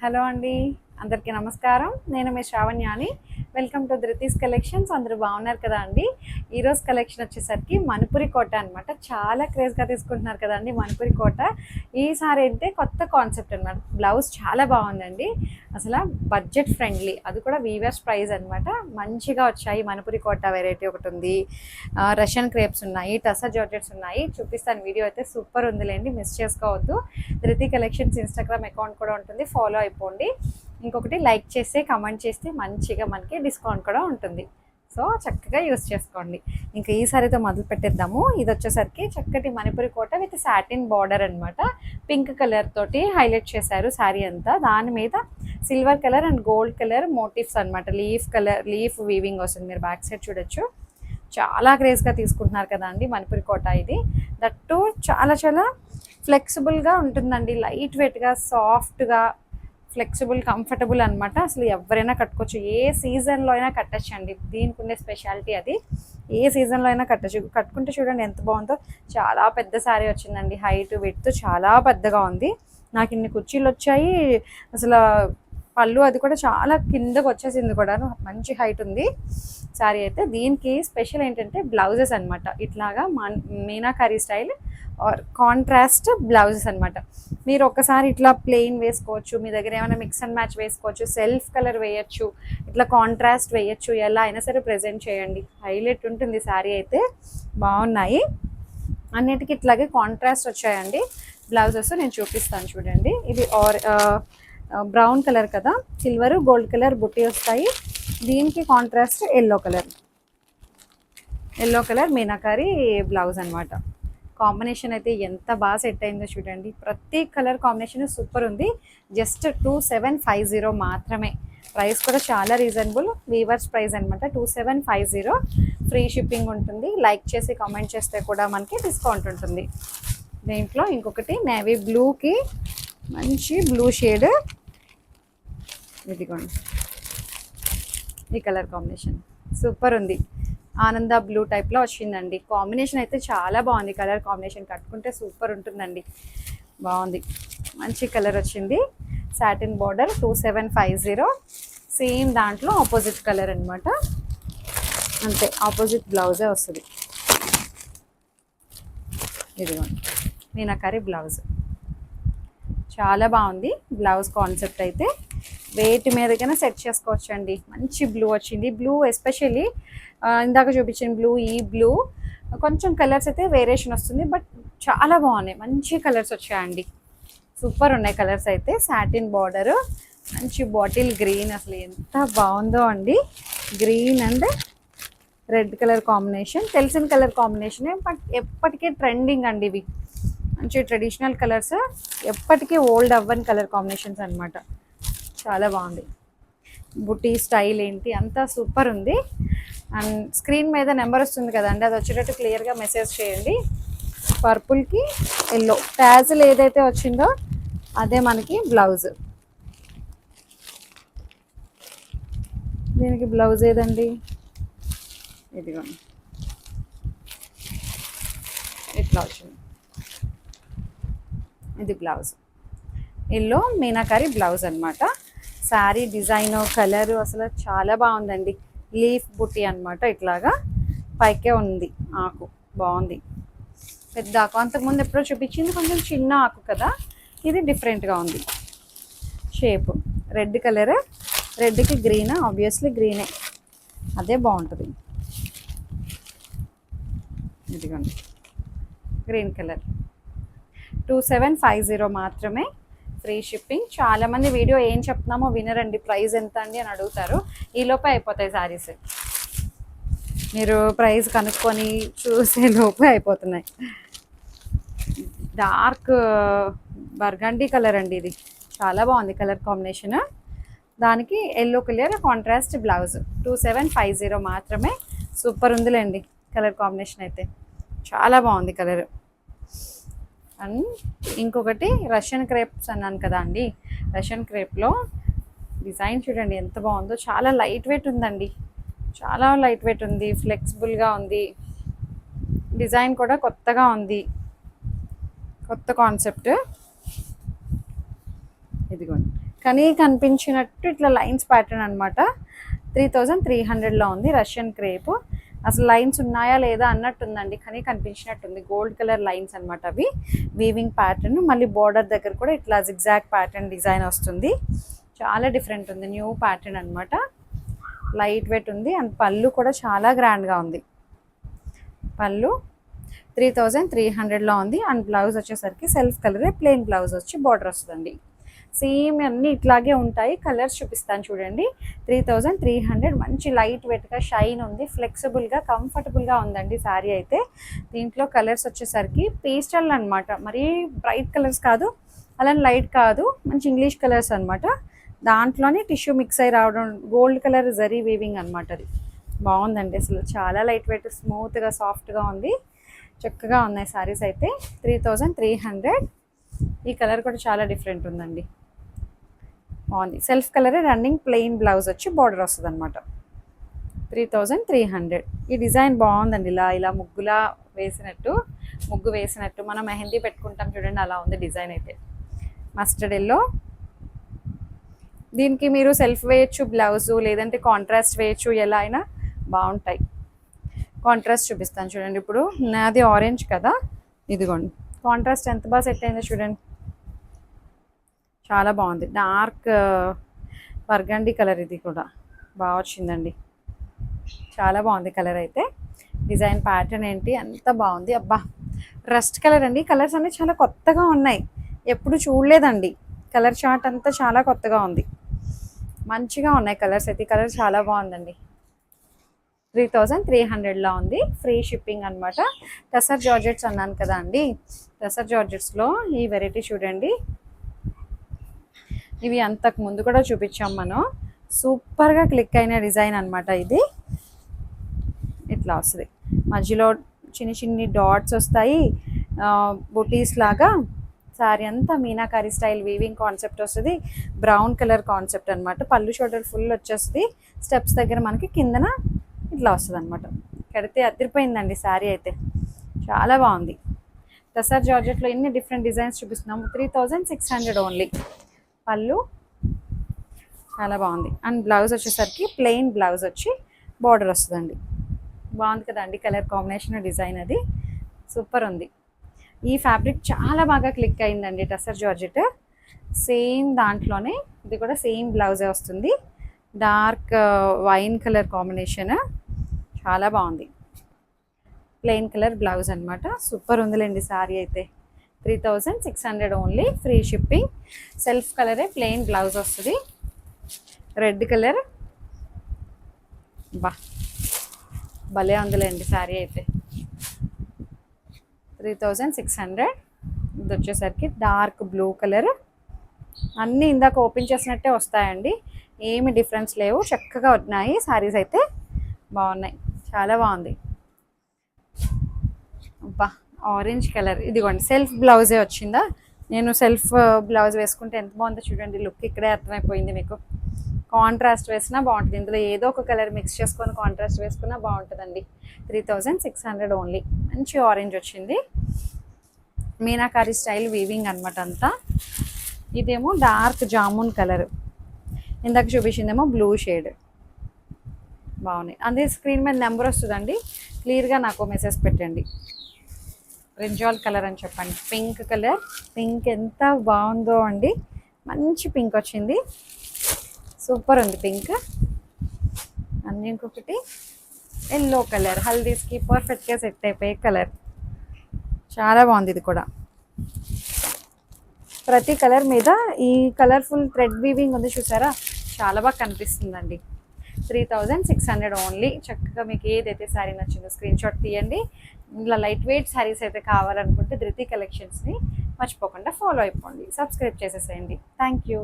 Hello అండి, అందరికీ నమస్కారం. నేను మీ శ్రావణ్యాని. Welcome to Dhruti's collections. అందరూ బాగున్నారు కదా అండి. ఈరోజు కలెక్షన్ వచ్చేసరికి మణిపురి కోట అనమాట. చాలా క్రేజ్గా తీసుకుంటున్నారు కదండి మణిపురి కోట. ఈసారి అయితే కొత్త కాన్సెప్ట్ అనమాట. బ్లౌజ్ చాలా బాగుందండి, అసలు బడ్జెట్ ఫ్రెండ్లీ, అది కూడా వీవర్స్ ప్రైస్ అనమాట. మంచిగా వచ్చాయి. మణిపురి కోట వెరైటీ ఒకటి ఉంది, రష్యన్ క్రేప్స్ ఉన్నాయి, టసర్ జార్జెట్స్ ఉన్నాయి. చూపిస్తాను, వీడియో అయితే సూపర్ ఉందిలేండి, మిస్ చేసుకోవద్దు. ధృతి కలెక్షన్స్ ఇన్స్టాగ్రామ్ అకౌంట్ కూడా ఉంటుంది, ఫాలో అయిపోండి. ఇంకొకటి లైక్ చేస్తే కమెంట్ చేస్తే మంచిగా మనకి డిస్కౌంట్ కూడా ఉంటుంది. సో చక్కగా యూస్ చేసుకోండి. ఇంకా ఈ సారీతో మొదలు పెట్టేద్దాము. ఇది వచ్చేసరికి చక్కటి Manipuri Kota with satin border అనమాట. పింక్ కలర్ తోటి హైలైట్ చేశారు శారీ అంతా. దాని మీద silver colour and gold colour motifs అనమాట. లీఫ్ వీవింగ్ వస్తుంది, మీరు బ్యాక్ సైడ్ చూడొచ్చు. చాలా క్రేజ్గా తీసుకుంటున్నారు కదా అండి మణిపురి కోట. ఇది దట్టు చాలా చాలా ఫ్లెక్సిబుల్గా ఉంటుందండి, లైట్ వెయిట్గా, సాఫ్ట్గా, ఫ్లెక్సిబుల్, కంఫర్టబుల్ అనమాట. అసలు ఎవరైనా కట్టుకోవచ్చు, ఏ సీజన్లో అయినా కట్టచ్చు అండి. దీనికి ఉండే స్పెషాలిటీ అది. ఏ సీజన్లో అయినా కట్టచ్చు. కట్టుకుంటే చూడండి ఎంత బాగుందో. చాలా పెద్ద శారీ వచ్చిందండి, హైట్ విడ్త్ చాలా పెద్దగా ఉంది. నాకు ఇన్ని కుర్చీలు వచ్చాయి. అసలు పళ్ళు అది కూడా చాలా కిందకు వచ్చేసింది కూడా, మంచి హైట్ ఉంది శారీ అయితే. దీనికి స్పెషల్ ఏంటంటే బ్లౌజెస్ అనమాట. ఇట్లాగా meenakari style or contrast blouses అనమాట. మీరు ఒక్కసారి ఇట్లా ప్లెయిన్ వేసుకోవచ్చు, మీ దగ్గర ఏమైనా మిక్స్ అండ్ మ్యాచ్ వేసుకోవచ్చు, సెల్ఫ్ కలర్ వేయచ్చు, ఇట్లా కాంట్రాస్ట్ వేయచ్చు, ఎలా అయినా సరే ప్రజెంట్ చేయండి. హైలైట్ ఉంటుంది శారీ అయితే. బాగున్నాయి అన్నిటికీ. ఇట్లాగే కాంట్రాస్ట్ వచ్చాయండి బ్లౌజెస్. నేను చూపిస్తాను చూడండి. ఇది బ్రౌన్ కలర్ కదా, సిల్వర్ గోల్డ్ కలర్ బుట్టి వస్తాయి. దీనికి contrast yellow colour meenakari blouse అనమాట. కాంబినేషన్ అయితే ఎంత బాగా సెట్ అయిందో చూడండి. ప్రతి కలర్ కాంబినేషన్ సూపర్ ఉంది. జస్ట్ 2750 మాత్రమే. ప్రైస్ కూడా చాలా రీజనబుల్, వీవర్స్ ప్రైస్ అనమాట. 2750, ఫ్రీ షిప్పింగ్ ఉంటుంది. లైక్ చేసి కామెంట్ చేస్తే కూడా మనకి డిస్కౌంట్ ఉంటుంది. దీంట్లో ఇంకొకటి నేవీ బ్లూకి మంచి బ్లూ షేడ్, ఇదిగోండి ఈ కలర్ కాంబినేషన్ సూపర్ ఉంది. ఆనంద బ్లూ టైప్లో వచ్చిందండి. కాంబినేషన్ అయితే చాలా బాగుంది. కలర్ కాంబినేషన్ కట్టుకుంటే సూపర్ ఉంటుందండి. బాగుంది, మంచి కలర్ వచ్చింది. Satin border 2750. సేమ్ దాంట్లో ఆపోజిట్ కలర్ అనమాట. అంతే, ఆపోజిట్ బ్లౌజే వస్తుంది. ఇదిగోండి మీనాకరీ బ్లౌజ్. చాలా బాగుంది బ్లౌజ్ కాన్సెప్ట్ అయితే. వేటి మీదకైనా సెట్ చేసుకోవచ్చు అండి. మంచి బ్లూ వచ్చింది. బ్లూ ఎస్పెషల్లీ ఇందాక చూపించిన బ్లూ, ఈ బ్లూ కొంచెం కలర్స్ అయితే వేరియేషన్ వస్తుంది, బట్ చాలా బాగున్నాయి. మంచి కలర్స్ వచ్చాయండి, సూపర్ ఉన్నాయి కలర్స్ అయితే. సాటిన్ బార్డర్, మంచి బాటిల్ గ్రీన్, అసలు ఎంత బాగుందో అండి. Green and red colour combination, తెలిసిన కలర్ కాంబినేషనే, బట్ ఎప్పటికీ ట్రెండింగ్ అండి ఇవి. మంచి ట్రెడిషనల్ కలర్స్, ఎప్పటికీ ఓల్డ్ అవ్వని కలర్ కాంబినేషన్స్ అనమాట. చాలా బాగుంది. బుటీ స్టైల్ ఏంటి అంతా సూపర్ ఉంది. అండ్ స్క్రీన్ మీద నెంబర్ వస్తుంది కదండి, అది వచ్చేటట్టు క్లియర్గా మెసేజ్ చేయండి. పర్పుల్కి ఎల్లో ట్యాజిల్ ఏదైతే వచ్చిందో అదే మనకి బ్లౌజ్. దీనికి బ్లౌజ్ ఏదండి, ఇదిగోండి ఇట్లా వచ్చింది. ఇది బ్లౌజ్, ఎల్లో మీనాకరీ బ్లౌజ్ అనమాట. శారీ డిజైన్, కలరు అసలు చాలా బాగుందండి. లీఫ్ బుట్టి అనమాట. ఇట్లాగా పైకే ఉంది ఆకు, బాగుంది. పెద్ద ఆకు, అంతకుముందు ఎప్పుడో చూపించింది కొంచెం చిన్న ఆకు కదా, ఇది డిఫరెంట్గా ఉంది షేప్. రెడ్ కలర్, రెడ్కి గ్రీన్, ఆబ్వియస్లీ గ్రీనే, అదే బాగుంటుంది. ఇదిగోండి గ్రీన్ కలర్. 2750 మాత్రమే, ఫ్రీ షిప్పింగ్. చాలామంది వీడియో ఏం చెప్తున్నామో వినరండి, ప్రైస్ ఎంత అండి అని అడుగుతారు. ఈలోపే అయిపోతాయి శారీస్, మీరు ప్రైస్ కనుక్కొని చూసే లోపే అయిపోతున్నాయి. డార్క్ బర్గండీ కలర్ అండి, ఇది చాలా బాగుంది కలర్ కాంబినేషన్. దానికి ఎల్లో కలర్ కాంట్రాస్ట్ బ్లౌజ్. 2750 మాత్రమే. సూపర్ ఉందిలేండి కలర్ కాంబినేషన్ అయితే, చాలా బాగుంది కలర్. అండ్ ఇంకొకటి రష్యన్ క్రేప్స్ అన్నాను కదా అండి, రష్యన్ క్రేప్లో డిజైన్ చూడండి ఎంత బాగుందో. చాలా లైట్ వెయిట్ ఉందండి, చాలా లైట్ వెయిట్ ఉంది, ఫ్లెక్సిబుల్గా ఉంది. డిజైన్ కూడా కొత్తగా ఉంది, కొత్త కాన్సెప్ట్. ఇదిగోండి కానీ కనిపించినట్టు ఇట్లా లైన్స్ ప్యాటర్న్ అనమాట. 3300లో ఉంది. Russian crepe. అసలు లైన్స్ ఉన్నాయా లేదా అన్నట్టుందండి, కానీ కనిపించినట్టుంది. గోల్డ్ కలర్ లైన్స్ అనమాట అవి. వీవింగ్ ప్యాటర్న్, మళ్ళీ బోర్డర్ దగ్గర కూడా ఇట్లా జిగ్జాగ్ ప్యాటర్న్ డిజైన్ వస్తుంది. చాలా డిఫరెంట్ ఉంది, న్యూ ప్యాటర్న్ అనమాట. లైట్ వెయిట్ ఉంది అండ్ పళ్ళు కూడా చాలా గ్రాండ్గా ఉంది. పళ్ళు 3300లో ఉంది. అండ్ బ్లౌజ్ వచ్చేసరికి సెల్ఫ్ కలరే, ప్లెయిన్ బ్లౌజ్ వచ్చి బార్డర్ వస్తుందండి. సేమ్ అన్నీ ఇట్లాగే ఉంటాయి. కలర్స్ చూపిస్తాను చూడండి. 3300, మంచి లైట్ వెయిట్గా షైన్ ఉంది, ఫ్లెక్సిబుల్గా కంఫర్టబుల్గా ఉందండి శారీ అయితే. దీంట్లో కలర్స్ వచ్చేసరికి పేస్టల్ అనమాట, మరీ బ్రైట్ కలర్స్ కాదు, అలానే లైట్ కాదు, మంచి ఇంగ్లీష్ కలర్స్ అనమాట. దాంట్లోనే టిష్యూ మిక్స్ అయి రావడం, గోల్డ్ కలర్ జరీ వీవింగ్ అనమాట. అది బాగుందండి, అసలు చాలా లైట్ వెయిట్, స్మూత్గా సాఫ్ట్గా ఉంది. చక్కగా ఉన్నాయి శారీస్ అయితే. 3300. ఈ కలర్ కూడా చాలా డిఫరెంట్ ఉందండి, బాగుంది. సెల్ఫ్ కలరే, రన్నింగ్ ప్లెయిన్ బ్లౌజ్ వచ్చి బార్డర్ వస్తుంది అనమాట. 3300. ఈ డిజైన్ బాగుందండి, ఇలా ఇలా ముగ్గులా వేసినట్టు, ముగ్గు వేసినట్టు మనం మెహందీ పెట్టుకుంటాం చూడండి, అలా ఉంది డిజైన్ అయితే. Mustard yellow. దీనికి మీరు సెల్ఫ్ వేయచ్చు బ్లౌజు, లేదంటే కాంట్రాస్ట్ వేయచ్చు, ఎలా అయినా బాగుంటాయి. కాంట్రాస్ట్ చూపిస్తాను చూడండి. ఇప్పుడు నాది ఆరెంజ్ కదా, ఇదిగోండి కాంట్రాస్ట్ ఎంత బాగా సెట్ అయిందో చూడండి, చాలా బాగుంది. డార్క్ బర్గండీ కలర్, ఇది కూడా బాగా వచ్చిందండి, చాలా బాగుంది కలర్ అయితే. డిజైన్ ప్యాటర్న్ ఏంటి అంత బాగుంది. అబ్బా, రస్ట్ కలర్ అండి. కలర్స్ అన్నీ చాలా కొత్తగా ఉన్నాయి, ఎప్పుడు చూడలేదండి. కలర్ చార్ట్ అంతా చాలా కొత్తగా ఉంది, మంచిగా ఉన్నాయి కలర్స్ అయితే. కలర్ చాలా బాగుందండి. 3300లో ఉంది. ఫ్రీ షిప్పింగ్ అనమాట. టసర్ జార్జెట్స్ అన్నాను కదా అండి, టసర్ జార్జెట్స్లో ఈ వెరైటీ చూడండి. ఇవి అంతకు ముందు కూడా చూపించాం మనం. సూపర్గా క్లిక్ అయిన డిజైన్ అనమాట ఇది. ఇట్లా వస్తుంది, మధ్యలో చిన్ని చిన్ని డాట్స్ వస్తాయి, బుటీస్ లాగా. శారీ అంతా మీనాకారి స్టైల్ వీవింగ్ కాన్సెప్ట్ వస్తుంది. బ్రౌన్ కలర్ కాన్సెప్ట్ అనమాట. పళ్ళు షోల్డర్ ఫుల్ వచ్చేస్తుంది. స్టెప్స్ దగ్గర మనకి కిందన ఇట్లా వస్తుంది అనమాట. కడితే అదిరిపోయిందండి శారీ అయితే, చాలా బాగుంది. టసర్ జార్జెట్లో ఎన్ని డిఫరెంట్ డిజైన్స్ చూపిస్తున్నాము. 3600 ఓన్లీ. పళ్ళు చాలా బాగుంది. అండ్ బ్లౌజ్ వచ్చేసరికి ప్లెయిన్ బ్లౌజ్ వచ్చి బార్డర్ వస్తుందండి. బాగుంది కదండి కలర్ కాంబినేషన్, డిజైన్ అది సూపర్ ఉంది. ఈ ఫ్యాబ్రిక్ చాలా బాగా క్లిక్ అయిందండి. టసర్ జార్జెట్ సేమ్ దాంట్లోనే ఇది కూడా సేమ్ బ్లౌజే వస్తుంది. డార్క్ వైన్ కలర్ కాంబినేషన్, చాలా బాగుంది. ప్లెయిన్ కలర్ బ్లౌజ్ అనమాట. సూపర్ ఉందిలేండి శారీ అయితే. 3600 ఓన్లీ. Free shipping. సెల్ఫ్ కలరే, ప్లెయిన్ బ్లౌజ్ వస్తుంది. రెడ్ కలర్, బా భలే ఉందిలేండి శారీ అయితే. 3600. ఇది వచ్చేసరికి డార్క్ బ్లూ కలర్. అన్నీ ఇందాక ఓపెన్ చేసినట్టే వస్తాయండి, ఏమి డిఫరెన్స్ లేవు, చక్కగా ఉన్నాయి శారీస్ అయితే. బాగున్నాయి, చాలా బాగుంది. అబ్బా, ఆరెంజ్ కలర్. ఇదిగోండి సెల్ఫ్ బ్లౌజే వచ్చిందా. నేను సెల్ఫ్ బ్లౌజ్ వేసుకుంటే ఎంత బాగుందో చూడండి, లుక్ ఇక్కడే అర్థమైపోయింది మీకు. కాంట్రాస్ట్ వేసినా బాగుంటుంది, ఇందులో ఏదో ఒక కలర్ మిక్స్ చేసుకొని కాంట్రాస్ట్ వేసుకున్నా బాగుంటుందండి. 3600 ఓన్లీ. మంచి ఆరెంజ్ వచ్చింది, మీనాకారి స్టైల్ వీవింగ్ అనమాట అంతా. ఇదేమో డార్క్ జామున్ కలర్, ఇందాక చూపించిందేమో బ్లూ షేడ్. బాగున్నాయి. అదే స్క్రీన్ మీద నెంబర్ వస్తుందండి, క్లియర్గా నాకు మెసేజ్ పెట్టండి. బ్రింజాల్ కలర్ అని చెప్పండి. పింక్ కలర్, పింక్ ఎంత బాగుందో అండి, మంచి పింక్ వచ్చింది, సూపర్ ఉంది పింక్. అండ్ ఇంకొకటి ఎల్లో కలర్, హల్దీస్కి పర్ఫెక్ట్గా సెట్ అయిపోయే కలర్, చాలా బాగుంది ఇది కూడా. ప్రతి కలర్ మీద ఈ కలర్ఫుల్ థ్రెడ్ వీవింగ్ ఉంది చూసారా, చాలా బాగా కనిపిస్తుందండి. 3600 ఓన్లీ. చక్కగా మీకు ఏదైతే శారీ నచ్చిందో స్క్రీన్ షాట్ తీయండి. ఇలా లైట్ వెయిట్ శారీస్ అయితే కావాలనుకుంటే ధృతి కలెక్షన్స్ని మర్చిపోకుండా ఫాలో అయిపోండి, సబ్స్క్రైబ్ చేసేసేయండి. Thank you.